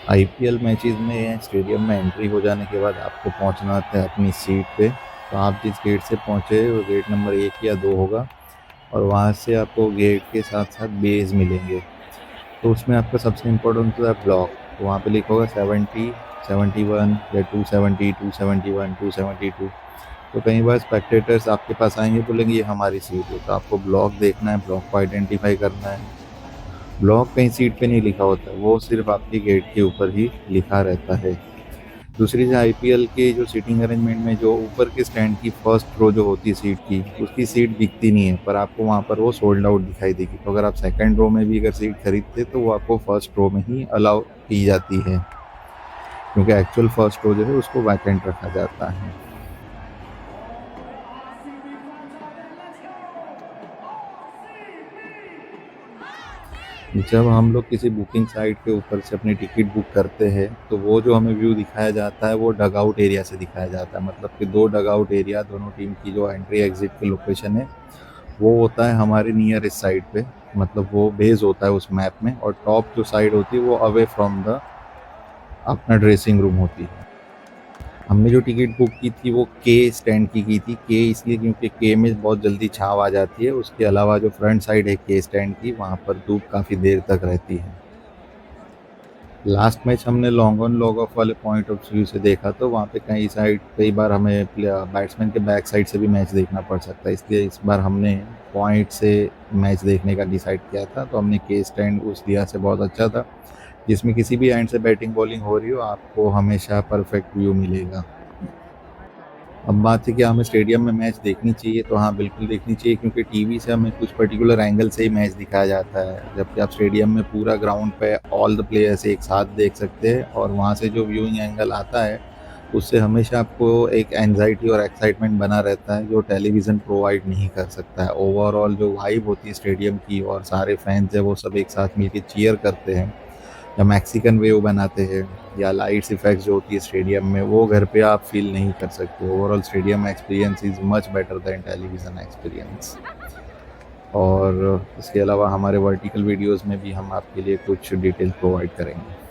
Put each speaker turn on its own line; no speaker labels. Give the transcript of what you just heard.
IPL matches में stadium में entry हो जाने के बाद आपको पहुंचना होता है अपनी सीट पे। तो आप जिस गेट से पहुंचे वो गेट नंबर 1 या 2 होगा, और वहाँ से आपको गेट के साथ साथ बेस मिलेंगे। तो उसमें आपका सबसे इम्पोर्टेंट होता है ब्लॉक। तो वहाँ पे लिखा होगा 70, 71 या 270, 271, 272। तो कई बार स्पेक्टेटर्स आपके पास आएंगे, बोलेंगे ये हमारी सीट है, तो आपको ब्लॉक देखना है, ब्लॉक को आइडेंटिफाई करना है। ब्लॉक कहीं सीट पे नहीं लिखा होता, वो सिर्फ आपके गेट के ऊपर ही लिखा रहता है। दूसरी चीज़, आईपीएल के जो सीटिंग अरेंजमेंट में जो ऊपर के स्टैंड की फर्स्ट रो जो होती है सीट की, उसकी सीट दिखती नहीं है, पर आपको वहाँ पर वो सोल्ड आउट दिखाई देगी। तो अगर आप सेकंड रो में भी अगर सीट खरीदते तो वो आपको फर्स्ट रो में ही अलाउ की जाती है, क्योंकि एक्चुअल फर्स्ट रो जो है उसको वैकेंट रखा जाता है। जब हम लोग किसी बुकिंग साइट के ऊपर से अपनी टिकट बुक करते हैं तो वो जो हमें व्यू दिखाया जाता है वो डग आउट एरिया से दिखाया जाता है। मतलब कि 2 डग आउट एरिया, दोनों टीम की जो एंट्री एग्जिट की लोकेशन है वो होता है हमारे नियर इस साइड पे। मतलब वो बेस होता है उस मैप में, और टॉप जो साइड होती है वो अवे फ्रॉम द अपना ड्रेसिंग रूम होती है। हमने जो टिकट बुक की थी वो के स्टैंड की थी। के इसलिए क्योंकि के में बहुत जल्दी छाँव आ जाती है। उसके अलावा जो फ्रंट साइड है के स्टैंड की, वहाँ पर धूप काफ़ी देर तक रहती है। लास्ट मैच हमने लॉन्ग ऑन लॉग ऑफ वाले पॉइंट ऑफ व्यू से देखा, तो वहाँ पे कई बार हमें बैट्समैन के बैक साइड से भी मैच देखना पड़ सकता है। इसलिए इस बार हमने पॉइंट से मैच देखने का डिसाइड किया था। तो हमने के स्टैंड उस लिया से बहुत अच्छा था, जिसमें किसी भी एंड से बैटिंग बॉलिंग हो रही हो आपको हमेशा परफेक्ट व्यू मिलेगा। अब बात है कि हमें स्टेडियम में मैच देखनी चाहिए, तो हाँ बिल्कुल देखनी चाहिए, क्योंकि टीवी से हमें कुछ पर्टिकुलर एंगल से ही मैच दिखाया जाता है, जबकि आप स्टेडियम में पूरा ग्राउंड पे ऑल द प्लेयर्स एक साथ देख सकते हैं। और वहाँ से जो व्यूइंग एंगल आता है उससे हमेशा आपको एक एंजाइटी और एक्साइटमेंट बना रहता है, जो टेलीविज़न प्रोवाइड नहीं कर सकता है। ओवरऑल जो वाइब होती है स्टेडियम की, और सारे फैंस जब वो सब एक साथ मिलकर चीयर करते हैं या मैक्सिकन वेव बनाते हैं, या लाइट्स इफेक्ट्स जो होती है स्टेडियम में, वो घर पे आप फील नहीं कर सकते। Overall stadium experience is much better than television experience. और इसके अलावा हमारे वर्टिकल वीडियोस में भी हम आपके लिए कुछ डिटेल प्रोवाइड करेंगे।